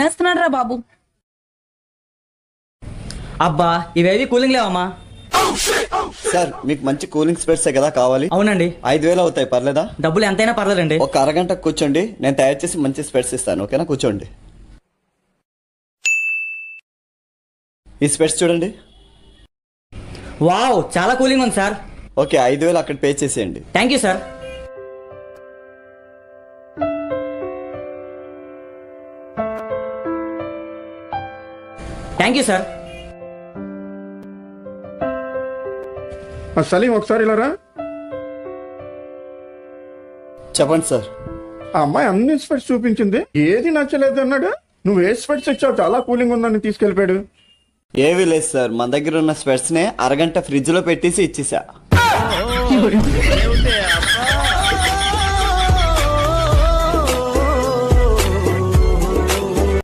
నేస్తున్నాడు రా బాబు. అబ్బా ఇవేవి కూలింగ్ లేవమ్మా. సార్ మీకు మంచి కూలింగ్ స్పెట్సే కదా కావాలి? అవునండి. 5,000 అవుతాయి, పర్లేదా? డబ్బులు ఎంతైనా పర్లేదండి. ఒక అరగంట కూర్చోండి, నేను తయారు చేసి మంచి స్పెట్స్ ఇస్తాను. ఓకేనా? కూర్చోండి. ఈ స్పెట్స్ చూడండి. వావ్, చాలా కూలింగ్ ఉంది సార్. ఓకే, 5,000 అక్కడ పే చేసేయండి. Thank you sir. Thank you sir. Saleem ఒకసారి ఇలా రా. చెప్పండి సార్. ఆ అమ్మాయి అన్ని స్పెట్స్ చూపించింది, ఏది నచ్చలేదు అన్నాడు. నువ్వు ఏ స్పెట్స్ ఇచ్చావు, చాలా కూలింగ్ ఉందని తీసుకెళ్ళిపోయాడు. ఏవీ లేదు సార్, మన దగ్గర ఉన్న స్పెట్స్ నే అరగంట ఫ్రిడ్జ్ లో పెట్టేసి ఇచ్చేసా.